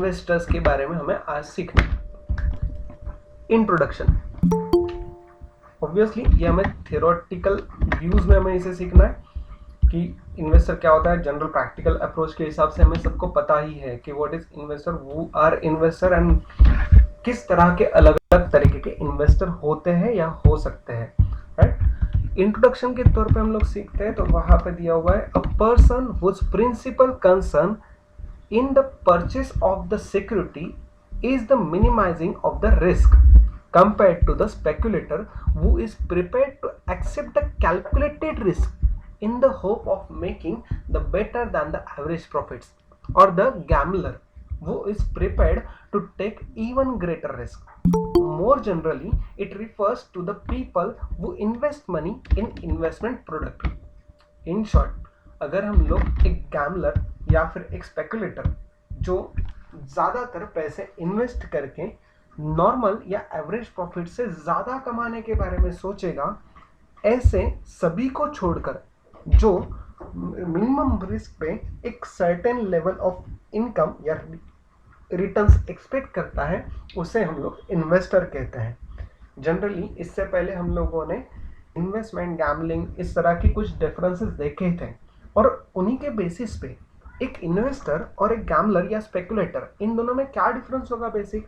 Investors के बारे में हमें आज सीखना है। इंट्रोडक्शन, ऑब्वियसली ये हमें थियोरेटिकल व्यूज में हमें इसे सीखना है कि इन्वेस्टर क्या होता है। जनरल प्रैक्टिकल अप्रोच के हिसाब से हमें सबको पता ही है कि what is investor, who are investor and किस तरह के अलग अलग तरीके के इन्वेस्टर होते हैं या हो सकते हैं, राइट। इंट्रोडक्शन के तौर पे हम लोग सीखते हैं तो वहां पे दिया हुआ है, a person whose principal concern in the purchase of the security is the minimizing of the risk compared to the speculator who is prepared to accept the calculated risk in the hope of making the better than the average profits, or the gambler who is prepared to take even greater risk. More generally, it refers to the people who invest money in investment product. In short, अगर हम लोग एक gambler या फिर एक speculator जो ज़्यादातर पैसे इन्वेस्ट करके नॉर्मल या एवरेज प्रॉफिट से ज़्यादा कमाने के बारे में सोचेगा, ऐसे सभी को छोड़कर जो मिनिमम रिस्क पे एक सर्टेन लेवल ऑफ इनकम या रिटर्न्स एक्सपेक्ट करता है, उसे हम लोग इन्वेस्टर कहते हैं। जनरली इससे पहले हम लोगों ने इन्वेस्टमेंट, गैम्बलिंग, इस तरह की कुछ डिफरेंसेस देखे थे और उन्हीं के बेसिस पे एक इन्वेस्टर और एक गैम्बलर या स्पेकुलेटर, इन दोनों में क्या डिफरेंस होगा। बेसिक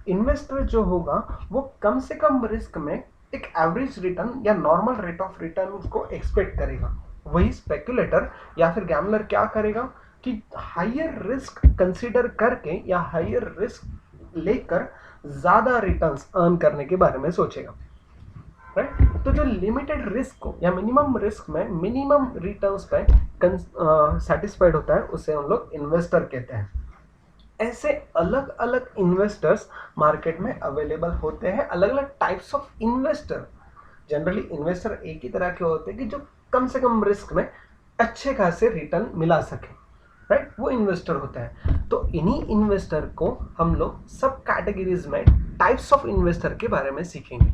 इन्वेस्टर जो होगा वो कम से कम रिस्क में एक एवरेज रिटर्न या नॉर्मल रेट ऑफ रिटर्न उसको एक्सपेक्ट करेगा। वही स्पेकुलेटर या फिर गैम्बलर क्या करेगा कि हायर रिस्क कंसीडर करके या हायर रिस्क लेकर ज्यादा रिटर्न्स अर्न करने के बारे में सोचेगा, राइट। तो जो लिमिटेड रिस्क को या मिनिमम रिस्क में मिनिमम रिटर्न्स पे सेटिस्फाइड होता है, उसे हम लोग इन्वेस्टर कहते हैं। ऐसे अलग अलग इन्वेस्टर्स मार्केट में अवेलेबल होते हैं, अलग अलग types of investor. Generally investor एक ही तरह के होते हैं कि जो कम से कम रिस्क में अच्छे खासे रिटर्न मिला सके, राइट, वो इन्वेस्टर होता है। तो इन्हीं इन्वेस्टर को हम लोग सब कैटेगरीज में टाइप्स ऑफ इन्वेस्टर के बारे में सीखेंगे।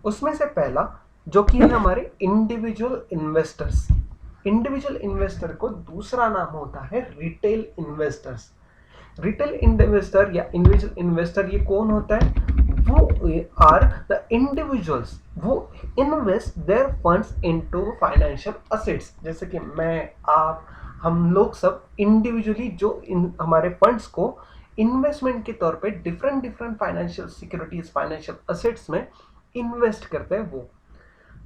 उसमें से पहला जो कि है हमारे इंडिविजुअल इन्वेस्टर्स। इंडिविजुअल इन्वेस्टर को दूसरा नाम होता है रिटेल इन्वेस्टर्स। रिटेल इन्वेस्टर या इंडिविजुअल इन्वेस्टर ये कौन होता है? वो आर द इंडिविजुअल्स वो invest their funds into financial assets. जैसे कि मैं, आप, हम लोग सब इंडिविजुअली जो हमारे फंड्स को इन्वेस्टमेंट के तौर पे different financial securities, financial assets में इन्वेस्ट करते हैं, वो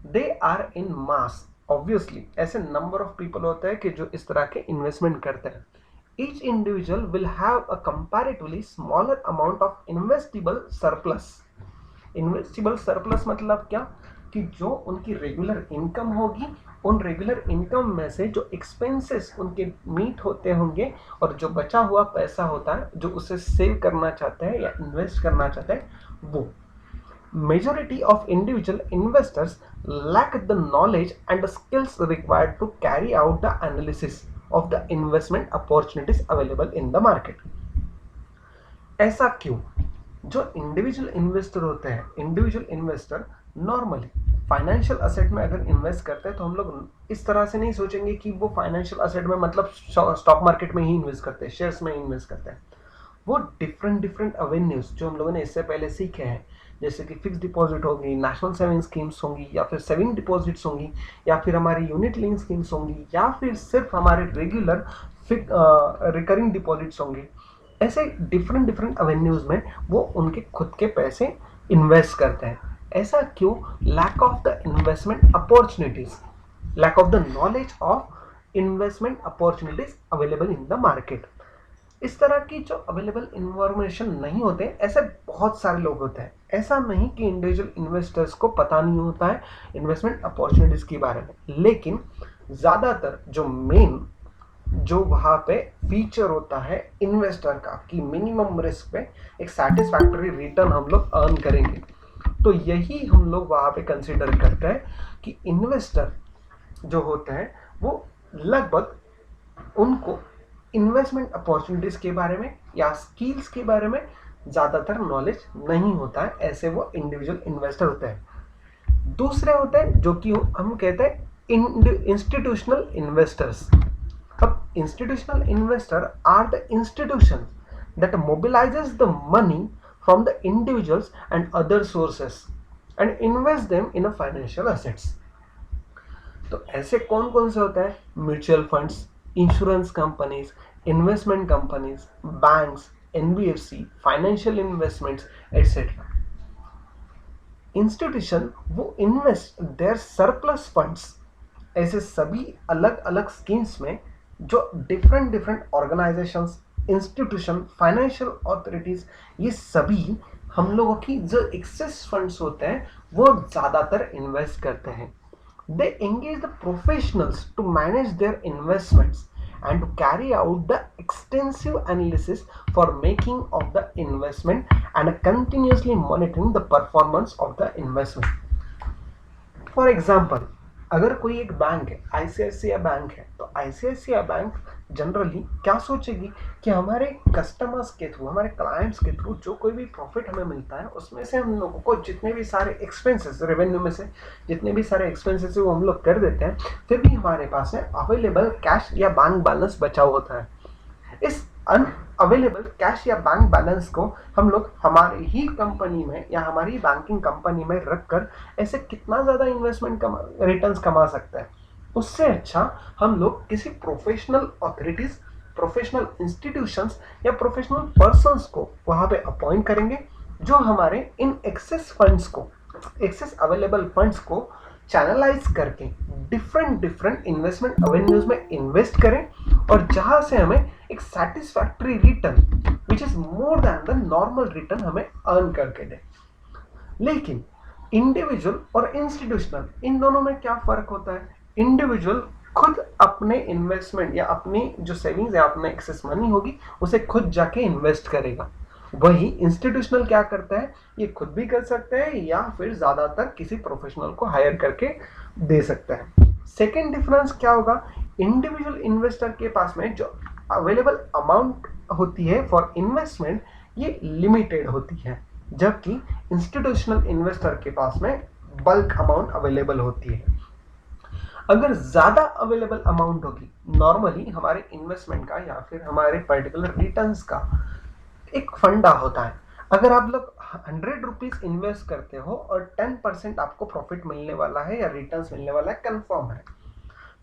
they are in mass. Obviously ऐसे नंबर ऑफ पीपल होते हैं कि जो इस तरह के इन्वेस्टमेंट करते हैं। Each individual will have a comparatively smaller amount of investible surplus. Investible surplus मतलब क्या कि जो उनकी रेगुलर इनकम होगी, उन रेगुलर इनकम में से जो एक्सपेंसेस उनके मीट होते होंगे और जो बचा हुआ पैसा होता है जो उसे सेव करना चाहते हैं या इन्वेस्ट करना चाहते हैं, वो। Majority of individual investors lack the knowledge and the skills required to carry out the analysis of the investment opportunities available in the market. ऐसा क्यों? जो इंडिविजुअल इन्वेस्टर होते हैं, individual investor normally financial asset में अगर invest करते हैं तो हम लोग इस तरह से नहीं सोचेंगे कि वो फाइनेंशियल असेट में मतलब स्टॉक मार्केट में ही इन्वेस्ट करते हैं, शेयर्स में इन्वेस्ट करते हैं। वो डिफरेंट एवेन्यूज जो हम लोगों ने इससे पहले सीखे हैं, जैसे कि फिक्स डिपॉजिट होगी, नेशनल सेविंग स्कीम्स होंगी, या फिर सेविंग डिपॉजिट्स होंगी, या फिर हमारी यूनिट लिंक स्कीम्स होंगी, या फिर सिर्फ हमारे रेगुलर रिकरिंग डिपॉजिट्स होंगे। ऐसे डिफरेंट एवेन्यूज में वो उनके खुद के पैसे इन्वेस्ट करते हैं। ऐसा क्यों? Lack of the investment opportunities, lack of the knowledge of investment opportunities available in the market. इस तरह की जो अवेलेबल इन्फॉर्मेशन नहीं होते, ऐसे बहुत सारे लोग होते हैं। ऐसा नहीं कि इंडिविजुअल इन्वेस्टर्स को पता नहीं होता है इन्वेस्टमेंट अपॉर्चुनिटीज के बारे में, लेकिन ज़्यादातर जो मेन जो वहाँ पे फीचर होता है इन्वेस्टर का कि मिनिमम रिस्क पे एक सेटिस्फैक्टरी रिटर्न हम लोग अर्न करेंगे, तो यही हम लोग वहाँ पे कंसिडर करते हैं कि इन्वेस्टर जो होते हैं वो लगभग उनको इन्वेस्टमेंट अपॉर्चुनिटीज के बारे में या स्किल्स के बारे में ज़्यादातर नॉलेज नहीं होता है। ऐसे वो इंडिविजुअल इन्वेस्टर होते हैं। दूसरे होते हैं जो कि हम कहते हैं इंस्टीट्यूशनल इन्वेस्टर्स। अब institutional investor are the institution that mobilizes the money from the individuals and other sources and invest them in a financial assets. तो ऐसे कौन कौन से होते हैं? Mutual funds, insurance companies, investment companies, banks, NBFC, financial investments etcetera. Institution वो invest their surplus funds, ऐसे सभी अलग अलग स्कीम्स में जो different different organisations, institution, financial authorities, ये सभी हम लोगों की जो एक्सेस फंड्स होते हैं वो ज़्यादातर इन्वेस्ट करते हैं। They engage the professionals to manage their investments and to carry out the extensive analysis for making of the investment and continuously monitoring the performance of the investment. For example, अगर कोई एक bank है, ICICI bank है, तो ICICI bank generally क्या सोचेगी कि हमारे customers के थ्रू, हमारे क्लाइंट्स के थ्रू जो कोई भी प्रॉफिट हमें मिलता है उसमें से हम लोगों को जितने भी सारे एक्सपेंसेस, रेवेन्यू में से जितने भी सारे एक्सपेंसेस वो हम लोग कर देते हैं, फिर भी हमारे पास में अवेलेबल कैश या बैंक बैलेंस बचा होता है। इस अवेलेबल कैश या बैंक बैलेंस को हम लोग हमारी ही कंपनी में या हमारी बैंकिंग कंपनी में रखकर ऐसे कितना ज़्यादा इन्वेस्टमेंट रिटर्न्स कमा सकते हैं। उससे अच्छा हम लोग किसी प्रोफेशनल अथॉरिटीज, प्रोफेशनल इंस्टीट्यूशंस या प्रोफेशनल पर्सन्स को वहाँ पे अपॉइंट करेंगे जो हमारे इन एक्सेस फंड्स को, एक्सेस अवेलेबल फंड्स को चैनलाइज करके डिफरेंट डिफरेंट इन्वेस्टमेंट एवेन्यूज में इन्वेस्ट करें और जहां से हमें एक satisfactory return which is more than the normal return हमें अर्न करके दे। लेकिन इंडिविजुअल और इंस्टीट्यूशनल, इन दोनों में क्या फर्क होता है? इंडिविजुअल खुद अपने इन्वेस्टमेंट या अपनी जो सेविंग्स या अपने एक्सेस मनी होगी उसे खुद जाके इन्वेस्ट करेगा। वही इंस्टीट्यूशनल क्या करता है, ये खुद भी कर सकते हैं या फिर ज्यादातर किसी प्रोफेशनल को हायर करके दे सकता है। सेकेंड डिफरेंस क्या होगा? इंडिविजुअल इन्वेस्टर के पास में जो अवेलेबल अमाउंट होती है फॉर इन्वेस्टमेंट ये लिमिटेड होती है, जबकि इंस्टीट्यूशनल इन्वेस्टर के पास में बल्क अमाउंट अवेलेबल होती है। अगर ज्यादा अवेलेबल अमाउंट होगी, नॉर्मली हमारे इन्वेस्टमेंट का या फिर हमारे पर्टिकुलर रिटर्न्स का एक फंडा होता है। अगर आप लोग 100 रुपीज इन्वेस्ट करते हो और 10% आपको प्रॉफिट मिलने वाला है या रिटर्न्स मिलने वाला है, कंफर्म है,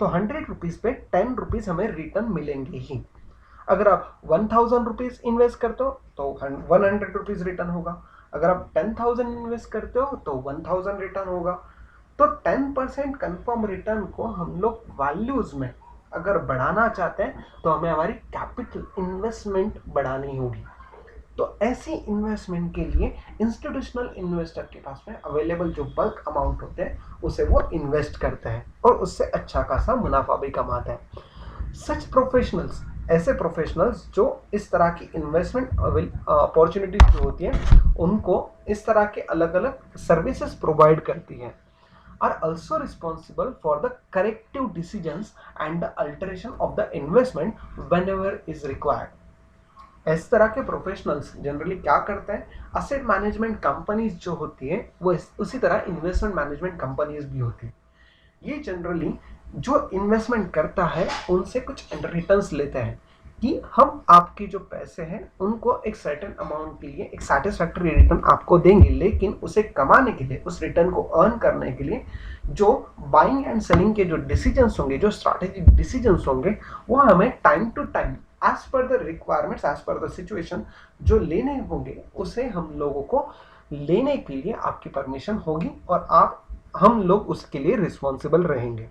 तो 100 रुपीज पे 10 रुपीज हमें रिटर्न मिलेंगे ही। अगर आप 1000 रुपीज इन्वेस्ट करते हो तो 100 रुपीज रिटर्न होगा। अगर आप 10,000 इन्वेस्ट करते हो तो 1000 रिटर्न होगा। तो 10% कंफर्म रिटर्न को हम लोग वैल्यूज में अगर बढ़ाना चाहते हैं तो हमें हमारी कैपिटल इन्वेस्टमेंट बढ़ानी होगी। तो ऐसी इन्वेस्टमेंट के लिए इंस्टीट्यूशनल इन्वेस्टर के पास में अवेलेबल जो बल्क अमाउंट होते हैं उसे वो इन्वेस्ट करते हैं और उससे अच्छा खासा मुनाफा भी कमाते हैं। सच प्रोफेशनल्स, ऐसे प्रोफेशनल्स जो इस तरह की इन्वेस्टमेंट अपॉर्चुनिटीज जो होती हैं उनको इस तरह के अलग अलग सर्विसेज प्रोवाइड करती हैं, are also responsible for the corrective decisions and the alteration of the investment whenever is required. इस तरह के प्रोफेशनल्स जनरली क्या करते हैं? असेट मैनेजमेंट कंपनीज जो होती हैं वो उसी तरह इन्वेस्टमेंट मैनेजमेंट कंपनीज भी होती हैं। ये जनरली जो इन्वेस्टमेंट करता है उनसे कुछ रिटर्न्स लेते हैं कि हम आपके जो पैसे हैं उनको एक सर्टेन अमाउंट के लिए एक सैटिस्फैक्टरी रिटर्न आपको देंगे, लेकिन उसे कमाने के लिए, उस रिटर्न को अर्न करने के लिए जो बाइंग एंड सेलिंग के जो डिसीजंस होंगे, जो स्ट्रैटेजिक डिसीजंस होंगे, वो हमें time to time as per the requirements, as per the situation जो लेने होंगे उसे हम लोगों को लेने के लिए आपकी परमिशन होगी और हम लोग उसके लिए रिस्पॉन्सिबल रहेंगे।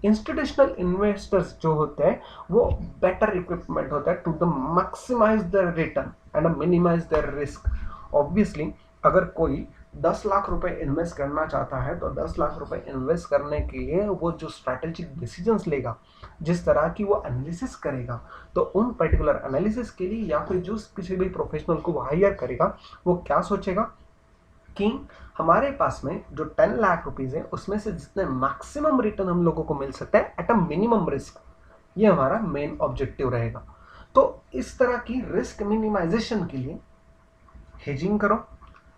इंस्टीट्यूशनल इन्वेस्टर्स जो होते हैं वो बेटर इक्विपमेंट होता है to the maximise the return and minimise the risk. Obviously अगर कोई 10 लाख रुपए इन्वेस्ट करना चाहता है तो 10 लाख रुपए इन्वेस्ट करने के लिए वो जो स्ट्रैटेजिक डिसीजंस लेगा, जिस तरह की वो एनालिसिस करेगा, तो उन पर्टिकुलर एनालिसिस के लिए या फिर जो किसी भी प्रोफेशनल को हायर करेगा वो क्या सोचेगा कि हमारे पास में जो 10 लाख रुपीज है उसमें से जितने मैक्सिमम रिटर्न हम लोगों को मिल सकता है एट अ मिनिमम रिस्क, ये हमारा मेन ऑब्जेक्टिव रहेगा। तो इस तरह की रिस्क मिनिमाइजेशन के लिए हेजिंग करो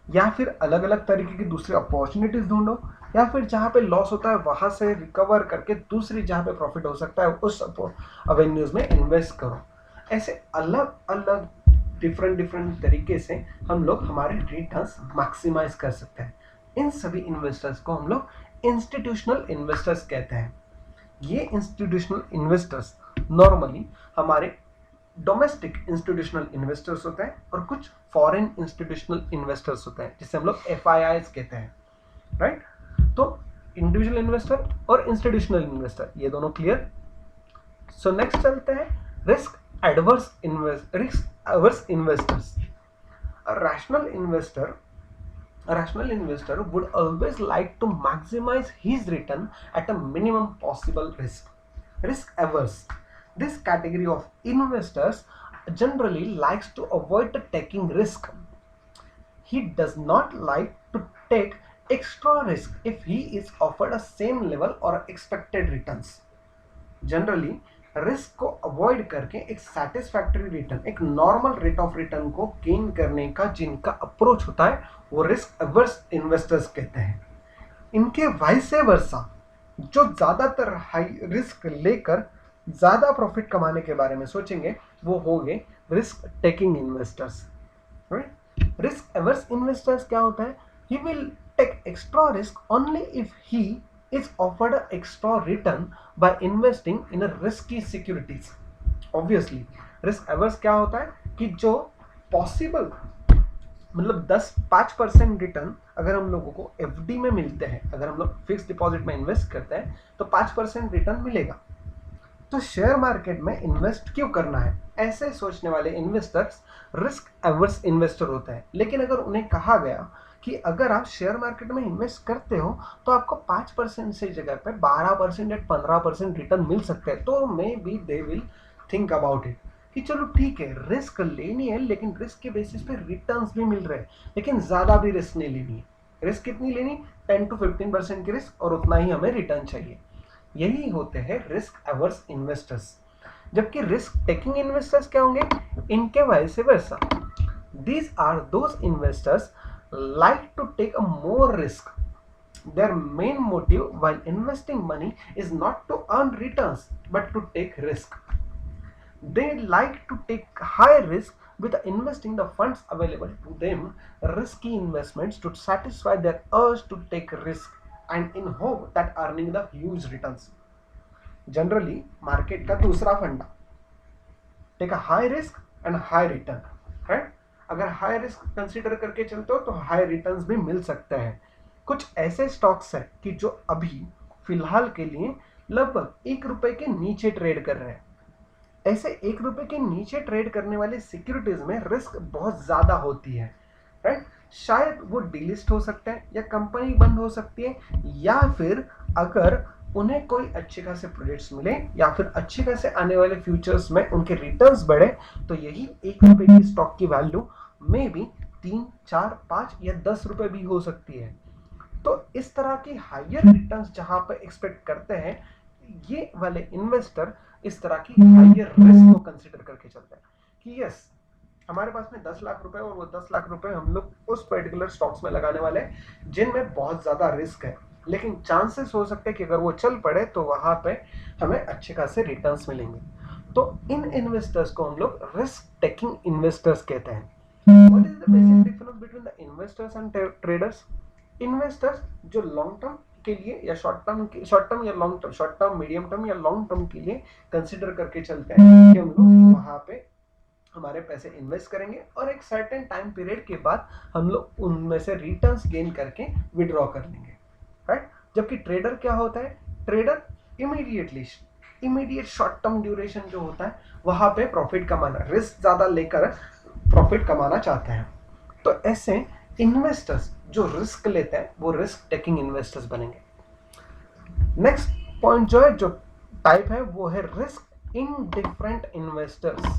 या फिर अलग अलग तरीके की दूसरी अपॉर्चुनिटीज ढूंढो या फिर जहाँ पे लॉस होता है वहां से रिकवर करके दूसरी जहाँ पे प्रॉफिट हो सकता है उस अवेन्यूज में इन्वेस्ट करो। ऐसे अलग अलग डिफरेंट डिफरेंट तरीके से हम लोग हमारे रिटर्न्स मैक्सिमाइज कर सकते हैं। इन सभी इन्वेस्टर्स को हम लोग इंस्टीट्यूशनल इन्वेस्टर्स कहते हैं। ये इंस्टीट्यूशनल इन्वेस्टर्स नॉर्मली हमारे डोमेस्टिक इंस्टीट्यूशनल इन्वेस्टर्स होते हैं और कुछ फॉरेन इंस्टीट्यूशनल इन्वेस्टर्स होते हैं, जिसे हम लोग FIIs कहते हैं, राइट। तो इंडिविजुअल इन्वेस्टर और इंस्टीट्यूशनल इन्वेस्टर, ये दोनों क्लियर। सो नेक्स्ट चलते हैं risk averse investors. A rational investor would always like to maximize his return at a minimum possible risk. Risk averse. This category of investors generally likes to avoid taking risk. He does not like to take extra risk if he is offered a same level or expected returns. Generally risk को avoid करके एक satisfactory return, एक normal rate of return को gain करने का जिनका approach होता है वो रिस्क अवर्स इन्वेस्टर्स कहते हैं। इनके वाइस वर्सा जो ज़्यादातर हाई रिस्क लेकर ज़्यादा प्रॉफिट कमाने के बारे में सोचेंगे वो होंगे risk taking investors, right. Risk averse investors क्या होता है? He will take extra risk only if he is offered an extra return by investing in a risky securities. Obviously, risk averse क्या होता है कि जो possible मतलब 5% रिटर्न अगर हम लोगों को FD में मिलते हैं, अगर हम लोग फिक्स डिपॉजिट में इन्वेस्ट करते हैं तो 5% रिटर्न मिलेगा। तो शेयर मार्केट में इन्वेस्ट क्यों करना है? ऐसे सोचने वाले इन्वेस्टर्स रिस्क एवर्स इन्वेस्टर होते हैं। लेकिन अगर उन्हें कहा गया कि अगर आप शेयर मार्केट में इन्वेस्ट करते हो तो आपको 5% से जगह पे 12% या 15% रिटर्न मिल सकते हैं, तो may be they will think about it कि चलो ठीक है रिस्क लेनी है, लेकिन रिस्क के बेसिस पे रिटर्न्स भी मिल रहे हैं, लेकिन ज़्यादा भी रिस्क नहीं लेनी है। रिस्क कितनी लेनी? 10 to 15% की रिस्क और उतना ही हमें रिटर्न चाहिए। यही होते हैं रिस्क एवर्स इन्वेस्टर्स। जबकि रिस्क टेकिंग इन्वेस्टर्स क्या होंगे? इनके vice versa. These are those investors like to take a more risk. Their main motive while investing money is not to earn returns but to take risk. They like to take high risk with investing the funds available to them, risky investments to satisfy their urge to take risk and in hope that earning the huge returns. Generally, market का दूसरा फंडा, take a high risk and high return, right? अगर high risk consider करके चलते हो तो high returns भी मिल सकते हैं। कुछ ऐसे स्टॉक्स हैं कि जो अभी फिलहाल के लिए लगभग ₹1 के नीचे ट्रेड कर रहे हैं। ऐसे ₹1 के नीचे ट्रेड करने वाले सिक्योरिटीज में रिस्क बहुत ज़्यादा होती है, राइट। शायद वो डिलिस्ट हो सकते हैं या कंपनी बंद हो सकती है, या फिर अगर उन्हें कोई अच्छे खासे प्रोजेक्ट्स मिले या फिर अच्छे खासे आने वाले फ्यूचर्स में उनके रिटर्न्स बढ़े तो यही ₹1 की स्टॉक की वैल्यू में भी 3, 4, 5 या ₹10 भी हो सकती है। तो इस तरह की हायर रिटर्न्स जहां पर एक्सपेक्ट करते हैं, ये वाले इन्वेस्टर इस तरह की हायर रिस्क को कंसिडर करके चलते हैं कि यस हमारे पास में 10 लाख रुपए और वो 10 लाख रुपए हम लोग उस पर्टिकुलर स्टॉक्स में लगाने वाले हैं जिनमें बहुत ज़्यादा रिस्क है, लेकिन चांसेस हो सकते हैं कि अगर वो चल पड़े तो वहाँ पे हमें अच्छे खासे रिटर्न्स मिलेंगे। तो इन इन्वेस्टर्स को हम लोग रिस्क टेकिंग इन्वेस्टर्स कहते हैं। What is the basic difference between the investors and traders? Investors जो लॉन्ग टर्म के लिए या शॉर्ट टर्म या long term, short term, medium term या लॉन्ग टर्म के लिए कंसिडर करके चलते हैं कि हम लोग वहाँ पे हमारे पैसे इन्वेस्ट करेंगे और एक सर्टेन टाइम पीरियड के बाद हम लोग उनमें से रिटर्न्स गेन करके विड्रॉ कर लेंगे, राइट। जबकि ट्रेडर क्या होता है? Trader immediate short term duration जो होता है वहां पे प्रॉफिट कमाना, रिस्क ज्यादा लेकर प्रॉफिट कमाना चाहते हैं। तो ऐसे इन्वेस्टर्स जो रिस्क लेते हैं वो रिस्क टेकिंग इन्वेस्टर्स बनेंगे। नेक्स्ट पॉइंट जो है, जो टाइप है वो है risk indifferent investors.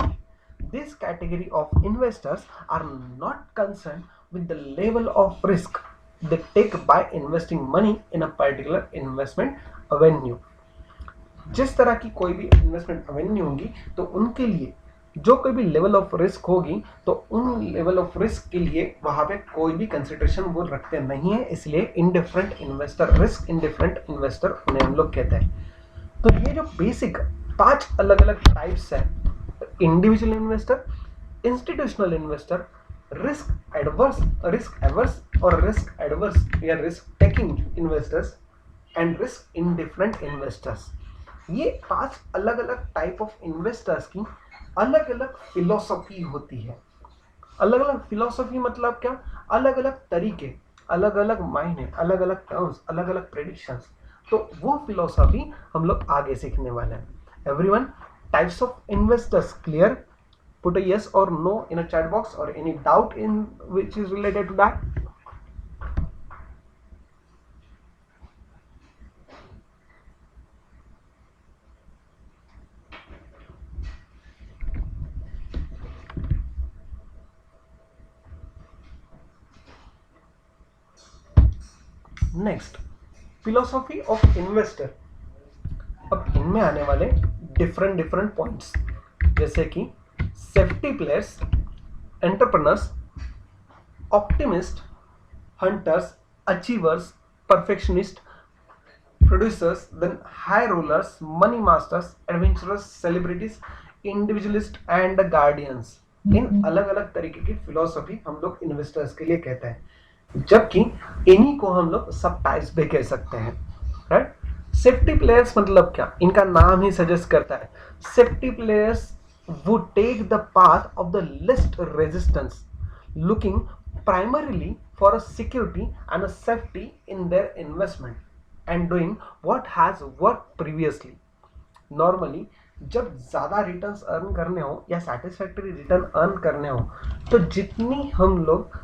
This category of investors are not concerned with the level of risk they take by investing money in a particular investment avenue. जिस तरह की कोई भी इन्वेस्टमेंट एवेन्यू होगी तो उनके लिए जो कोई भी लेवल ऑफ रिस्क होगी तो उन लेवल ऑफ रिस्क के लिए वहाँ पे कोई भी कंसिडरेशन वो रखते नहीं है, इसलिए indifferent investor, risk indifferent investor उन्हें हम लोग कहते हैं। तो ये जो बेसिक 5 अलग अलग टाइप्स हैं, individual investor, institutional investor risk averse और रिस्क एडवर्स या risk taking investors and risk indifferent investors. ये 5 अलग अलग टाइप ऑफ इन्वेस्टर्स की अलग अलग फिलॉसफी होती है। अलग अलग फिलॉसफी मतलब क्या? अलग अलग तरीके, अलग अलग मायने, अलग अलग टर्म्स, अलग अलग प्रेडिक्शंस। तो वो फिलॉसफी हम लोग आगे सीखने वाले हैं। Everyone, types of investors clear? Put a yes or no in a chat box or any doubt in which is related to that. Next, philosophy of investor. अब इनमें आने वाले डिफरेंट पॉइंट्स जैसे कि safety players, entrepreneurs, optimist, hunters, achievers, perfectionist, producers, then high rollers, money masters, adventurous, celebrities, individualist and guardians. इन अलग अलग तरीके की फिलोसफी हम लोग इन्वेस्टर्स के लिए कहते हैं, जबकि इन्हीं को हम लोग सब टाइप्स भी कह सकते हैं, राइट। सेफ्टी प्लेयर्स मतलब क्या? इनका नाम ही सजेस्ट करता है, safety players would take the path of the least resistance, looking primarily for a security and a safety in their investment and doing what has worked previously. Normally जब ज़्यादा returns earn करने हो या satisfactory return earn करने हो तो जितनी हम लोग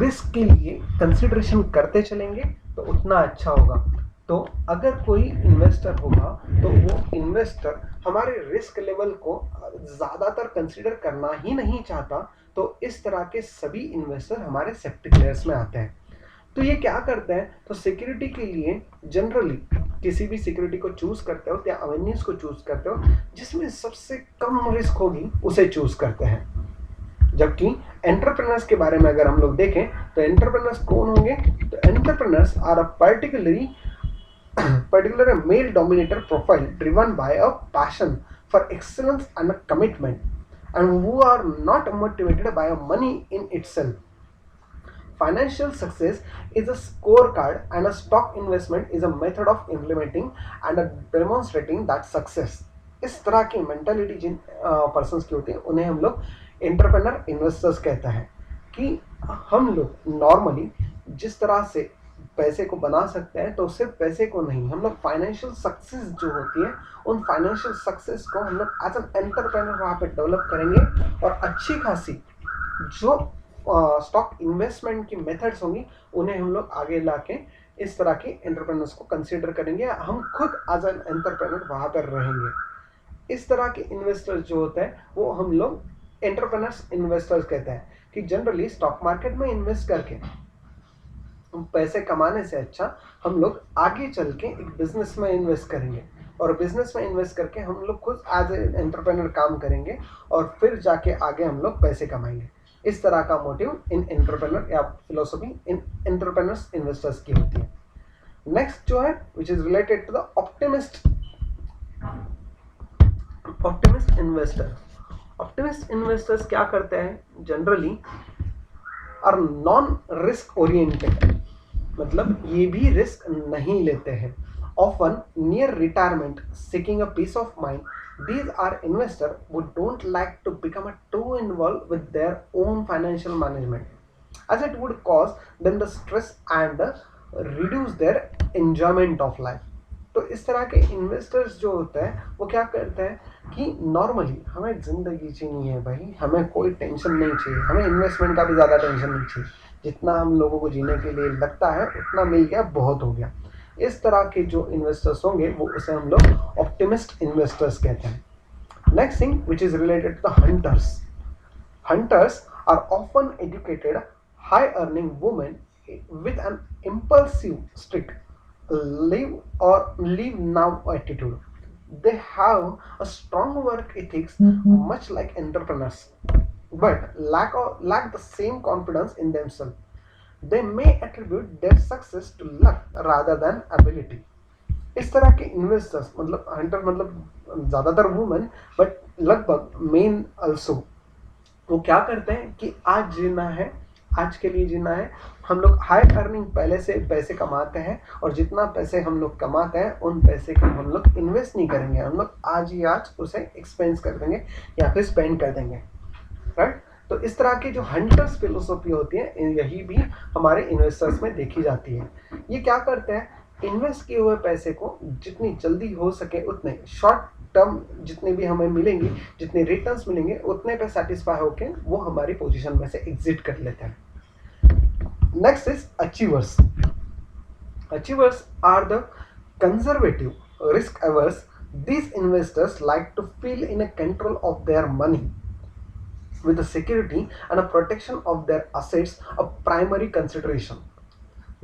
रिस्क के लिए कंसिडरेशन करते चलेंगे तो उतना अच्छा होगा। तो अगर कोई इन्वेस्टर होगा तो वो इन्वेस्टर हमारे रिस्क लेवल को ज़्यादातर कंसिडर करना ही नहीं चाहता, तो इस तरह के सभी इन्वेस्टर हमारे सेफ्टी प्लेयर्स में आते हैं। तो ये क्या करते हैं? तो सिक्योरिटी के लिए जनरली किसी भी सिक्योरिटी को चूज करते हो या अवेन्यूज को चूज करते हो जिसमें सबसे कम रिस्क होगी उसे चूज करते हैं। जबकि एंटरप्रेन्योर्स के बारे में अगर हम लोग देखें तो एंटरप्रेन्योर्स कौन होंगे? तो entrepreneurs are a particular male dominator profile driven by a passion for excellence and a commitment, and who are not motivated by money in itself. Financial success is a scorecard and a stock investment is a method of implementing and demonstrating that success. इस तरह की mentality जिन persons की होती है उन्हें हम लोग entrepreneur investors कहते हैं। कि हम लोग नॉर्मली जिस तरह से पैसे को बना सकते हैं तो सिर्फ पैसे को नहीं, हम लोग फाइनेंशियल सक्सेस जो होती है उन फाइनेंशियल सक्सेस को हम लोग एज एन एंटरप्रेन्योर वहाँ पे डेवलप करेंगे और अच्छी खासी जो स्टॉक इन्वेस्टमेंट की मेथड्स होंगी उन्हें हम लोग आगे लाके इस तरह के एंटरप्रेन्योर्स को कंसीडर करेंगे, हम खुद एज एन एंटरप्रेन्योर वहाँ पर रहेंगे। इस तरह के इन्वेस्टर्स जो होते हैं वो हम लोग एंटरप्रेन्योर्स इन्वेस्टर्स कहते हैं। कि जनरली स्टॉक मार्केट में इन्वेस्ट करके पैसे कमाने से अच्छा हम लोग आगे चल के एक बिजनेस में इन्वेस्ट करेंगे और बिजनेस में इन्वेस्ट करके हम लोग खुद एज ए एंटरप्रेन्योर काम करेंगे और फिर जाके आगे हम लोग पैसे कमाएंगे। इस तरह का मोटिव इन एंटरप्रेन्योर या फिलोसफी इन एंटरप्रेन्योर्स इन्वेस्टर्स की होती है। नेक्स्ट जो है which is related to the optimist investor. Optimist investors क्या करते हैं? Generally are non risk oriented, मतलब ये भी रिस्क नहीं लेते हैं। Often near retirement seeking a peace of mind, these are investors who don't like to become too involved with their own financial management as it would cause them the stress and reduce their enjoyment of life. तो इस तरह के investors जो होते हैं वो क्या करते हैं कि नॉर्मली हमें ज़िंदगी जीनी है भाई, हमें कोई टेंशन नहीं चाहिए, हमें इन्वेस्टमेंट का भी ज़्यादा टेंशन नहीं चाहिए, जितना हम लोगों को जीने के लिए लगता है उतना मिल गया बहुत हो गया। इस तरह के जो इन्वेस्टर्स होंगे वो उसे हम लोग ऑप्टिमिस्ट इन्वेस्टर्स कहते हैं। Next thing which is related to the hunters. Hunters are often educated high earning women with an impulsive streak, leave now attitude. They have a strong work ethics, much like entrepreneurs, but lack the same confidence in themselves. They may attribute their success to luck rather than ability. इस तरह के investors मतलब Hunter मतलब ज़्यादातर women but लगभग main also वो क्या करते हैं कि आज जीना है, आज के लिए जीना है, हम लोग हाई अर्निंग पहले से पैसे कमाते हैं और जितना पैसे हम लोग कमाते हैं उन पैसे को हम लोग इन्वेस्ट नहीं करेंगे, हम लोग आज ही आज उसे एक्सपेंस कर देंगे या फिर स्पेंड कर देंगे, राइट। तो इस तरह की जो हंटर्स फिलोसॉफी होती है यही भी हमारे इन्वेस्टर्स में देखी जाती है। ये क्या करते हैं, इन्वेस्ट किए हुए पैसे को जितनी जल्दी हो सके उतने शॉर्ट टर्म जितने भी हमें मिलेंगे, जितने रिटर्न्स मिलेंगे उतने पे सेटिस्फाई होके वो हमारी पोजीशन में से एग्जिट कर लेते हैं। Next is achievers. Achievers are the conservative, risk averse. These investors like to feel in a control of their money, with the security and a protection of their assets a primary consideration.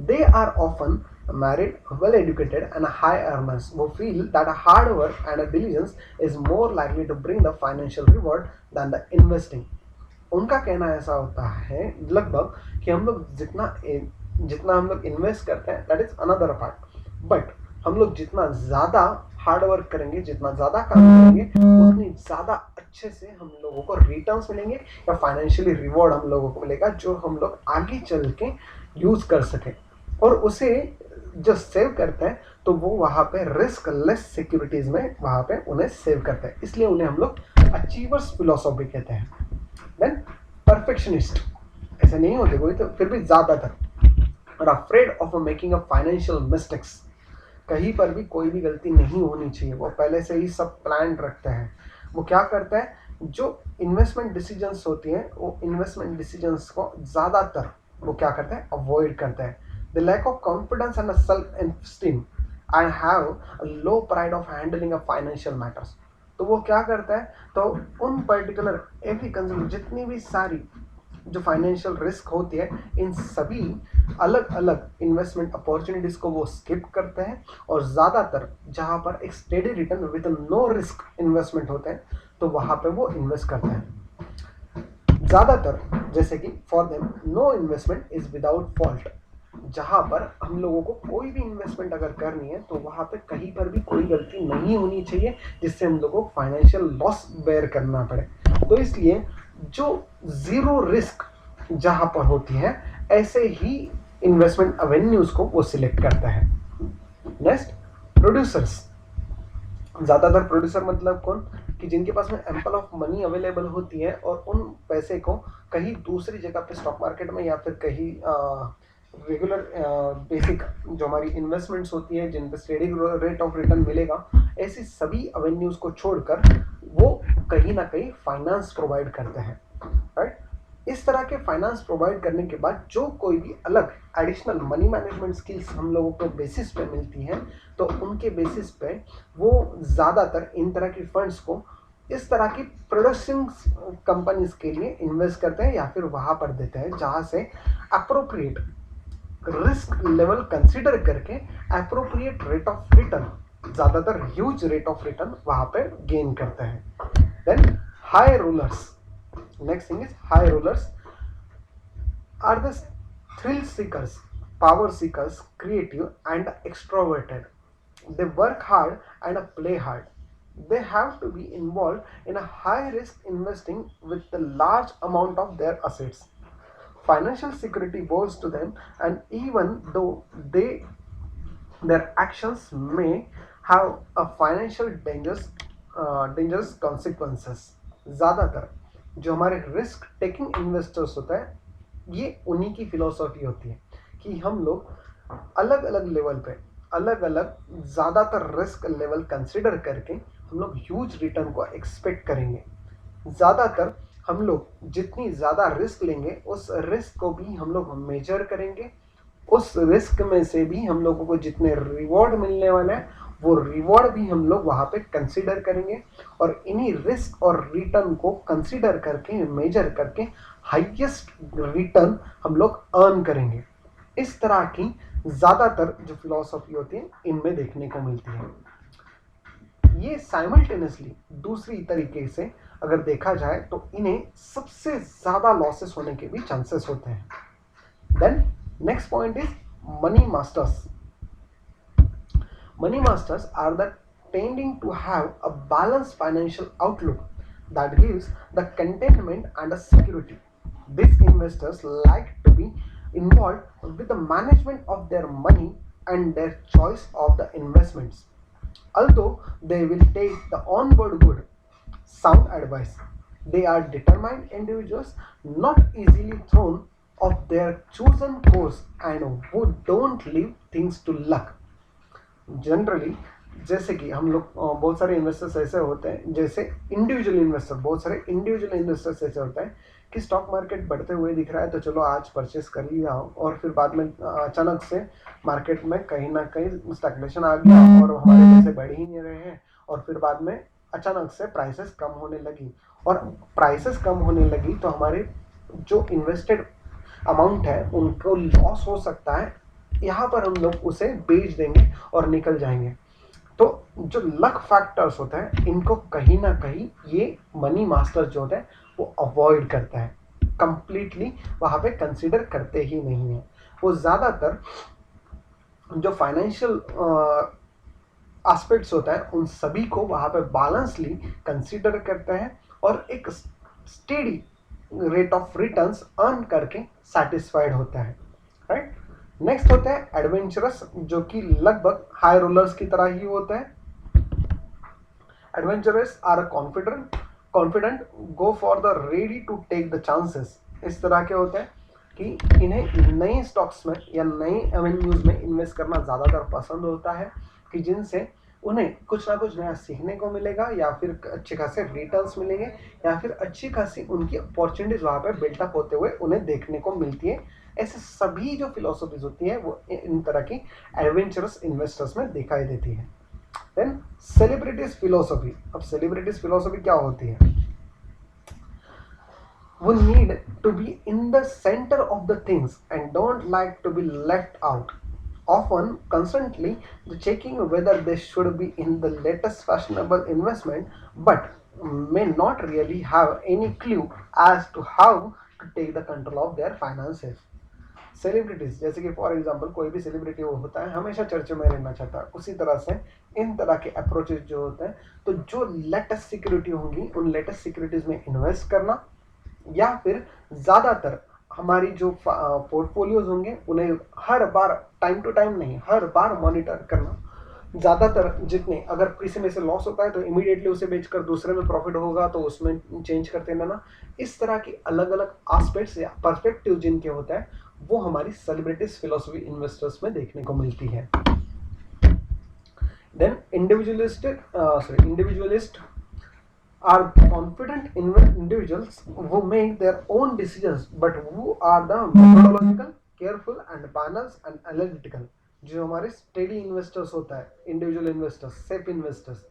They are often married, well educated, and high earners who feel that hard work and diligence is more likely to bring the financial reward than the investing. उनका कहना ऐसा होता है लगभग कि हम लोग जितना हम लोग इन्वेस्ट करते हैं that is another part, but हम लोग जितना ज़्यादा हार्ड वर्क करेंगे, जितना ज़्यादा काम करेंगे उतनी ज़्यादा अच्छे से हम लोगों को रिटर्न्स मिलेंगे या फाइनेंशियली रिवॉर्ड हम लोगों को मिलेगा जो हम लोग आगे चल के यूज़ कर सकें। और उसे जो सेव करते हैं तो वो वहाँ पे रिस्क लेस सिक्योरिटीज़ में वहाँ पे उन्हें सेव करते हैं, इसलिए उन्हें हम लोग अचीवर्स फिलोसॉफी कहते हैं। देन परफेक्शनिस्ट, ऐसे नहीं होते कोई, तो फिर भी ज़्यादातर और afraid of making a financial mistakes, कहीं पर भी कोई भी गलती नहीं होनी चाहिए, वो पहले से ही सब प्लान रखते हैं। वो क्या करते हैं, जो इन्वेस्टमेंट डिसीजंस होती हैं वो इन्वेस्टमेंट डिसीजंस को ज़्यादातर वो क्या करते हैं, अवॉइड करते हैं। The lack of confidence and self esteem and have a low pride of handling a financial matters. तो वो क्या करता है, तो उन पर्टिकुलर एवरी कंज्यूमर जितनी भी सारी जो फाइनेंशियल रिस्क होती है इन सभी अलग अलग इन्वेस्टमेंट अपॉर्चुनिटीज को वो स्किप करते हैं और ज़्यादातर जहाँ पर एक steady return with no risk investment होते हैं तो वहाँ पे वो इन्वेस्ट करते हैं। ज़्यादातर जैसे कि for them no investment is without fault, जहाँ पर हम लोगों को कोई भी इन्वेस्टमेंट अगर करनी है तो वहाँ पे कहीं पर भी कोई गलती नहीं होनी चाहिए जिससे हम लोगों को फाइनेंशियल लॉस बेयर करना पड़े। तो इसलिए जो ज़ीरो रिस्क जहाँ पर होती है ऐसे ही इन्वेस्टमेंट एवेन्यूज़ को वो सिलेक्ट करता है। Next, producers. ज़्यादातर प्रोड्यूसर मतलब कौन, कि जिनके पास में एम्पल ऑफ मनी अवेलेबल होती है और उन पैसे को कहीं दूसरी जगह पे स्टॉक मार्केट में या फिर कहीं रेगुलर बेसिक जो हमारी इन्वेस्टमेंट्स होती है जिन पे स्टेडी रेट ऑफ रिटर्न मिलेगा, ऐसी सभी अवेन्यूज को छोड़कर वो कहीं ना कहीं फाइनेंस प्रोवाइड करते हैं, राइट। इस तरह के फाइनेंस प्रोवाइड करने के बाद जो कोई भी अलग एडिशनल मनी मैनेजमेंट स्किल्स हम लोगों को बेसिस पे मिलती हैं तो उनके बेसिस पे वो ज़्यादातर इन तरह की फंड्स को इस तरह की प्रोडक्शन कंपनीज के लिए इन्वेस्ट करते हैं या फिर वहाँ पर देते हैं जहाँ से अप्रोप्रिएट रिस्क लेवल कंसिडर करके अप्रोप्रिएट रेट ऑफ रिटर्न, ज़्यादातर ह्यूज रेट ऑफ रिटर्न वहाँ पे गेन करते हैं। Then high rollers. Next thing is high rollers are the thrill seekers, power seekers, creative and extroverted. They work hard and play hard. They have to be involved in a high risk investing with a large amount of their assets. Financial security goes to them, and even though their actions may have a financial dangerous consequences. ज़्यादातर जो हमारे risk taking investors होता है ये उन्हीं की philosophy होती है कि हम लोग अलग अलग लेवल पे अलग अलग ज़्यादातर रिस्क लेवल कंसिडर करके हम लोग ह्यूज रिटर्न को एक्सपेक्ट करेंगे। ज़्यादातर हम लोग जितनी ज़्यादा रिस्क लेंगे उस रिस्क को भी हम लोग मेजर करेंगे, उस रिस्क में से भी हम लोगों को जितने रिवॉर्ड मिलने वाले हैं वो रिवॉर्ड भी हम लोग वहाँ पे कंसीडर करेंगे और इन्हीं रिस्क और रिटर्न को कंसीडर करके मेजर करके हाईएस्ट रिटर्न हम लोग अर्न करेंगे। इस तरह की ज़्यादातर जो फिलॉसफी होती है इनमें देखने को मिलती है। ये साइमल्टेनियसली दूसरी तरीके से अगर देखा जाए तो इन्हें सबसे ज़्यादा लॉसेस होने के भी चांसेस होते हैं। Then next point is money masters. Money masters are the tending to have a balanced financial outlook that gives the contentment and a security. These investors like to be involved with the management of their money and their choice of the investments. Although they will take the onboard good sound advice, they are determined individuals, not easily thrown off their chosen course and who don't leave things to luck. Generally जैसे कि हम लोग बहुत सारे investors ऐसे होते हैं, जैसे इंडिविजुअल इन्वेस्टर, बहुत सारे इंडिविजुअल इन्वेस्टर्स ऐसे होते हैं कि स्टॉक मार्केट बढ़ते हुए दिख रहा है तो चलो आज परचेस कर लिया हो, और फिर बाद में अचानक से मार्केट में कहीं ना कहीं स्टैग्नेशन आ गया और हमारे पैसे बढ़ ही नहीं रहे हैं, और फिर बाद में अचानक से प्राइसेस कम होने लगी, और प्राइसेस कम होने लगी तो हमारे जो इन्वेस्टेड अमाउंट है उनको लॉस हो सकता है। यहाँ पर हम लोग उसे बेच देंगे और निकल जाएंगे। तो जो लक फैक्टर्स होते हैं इनको कहीं ना कहीं ये मनी मास्टर जो होते हैं वो अवॉइड करता है, कंप्लीटली वहाँ पे कंसीडर करते ही नहीं है। वो ज़्यादातर जो फाइनेंशियल एस्पेक्ट्स होता है उन सभी को वहाँ पे बैलेंसली कंसीडर करते हैं और एक steady rate of returns earn करके सेटिस्फाइड होता है, राइट। नेक्स्ट होते हैं एडवेंचरस, जो कि लगभग हाई रोलर्स की तरह ही होते हैं। Adventurous are confident go for the ready to take the chances. इस तरह के होते हैं कि इन्हें नए स्टॉक्स में या नए एवेन्यूज में इन्वेस्ट करना ज़्यादातर पसंद होता है, कि जिनसे उन्हें कुछ ना कुछ नया सीखने को मिलेगा, या फिर अच्छे खासे रिटर्न्स मिलेंगे, या फिर अच्छी खासी उनकी अपॉर्चुनिटीज वहाँ पे बिल्टअप होते हुए उन्हें देखने को मिलती है। ऐसे सभी जो फिलोसफीज होती है वो इन तरह की एडवेंचरस इन्वेस्टर्स में दिखाई देती है। Then celebrities philosophy. अब सेलिब्रिटीज फिलोसफी क्या होती है? वो need to be in the centre of the things and don't like to be left out, often constantly checking whether they should be in the latest fashionable investment, but may not really have any clue as to how to take the control of their finances. Celebrities, जैसे कि for example कोई भी celebrity वो होता है हमेशा चर्चे में रहना चाहता है, उसी तरह से इन तरह के अप्रोचेज जो होते हैं, तो जो लेटेस्ट सिक्योरिटी होंगी उन लेटेस्ट सिक्योरिटीज में इन्वेस्ट करना, या फिर ज़्यादातर हमारी जो पोर्टफोलियोज होंगे उन्हें हर बार टाइम टू टाइम नहीं, हर बार मॉनिटर करना। ज़्यादातर जितने, अगर किसी में से लॉस होता है तो इमीडिएटली उसे बेचकर दूसरे में प्रॉफिट होगा तो उसमें चेंज करते रहना। इस तरह की अलग अलग एस्पेक्ट्स या पर्सपेक्टिव जिनके होता है वो हमारी सेलिब्रिटीज फिलोसफी इन्वेस्टर्स में देखने को मिलती है। Then individualist are confident individuals who make their own decisions but who are the methodological, careful and balanced and analytical। जो हमारे स्टेडी इन्वेस्टर्स होता है, individual investors, safe investors,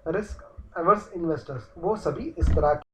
risk averse investors, वो सभी इस तरह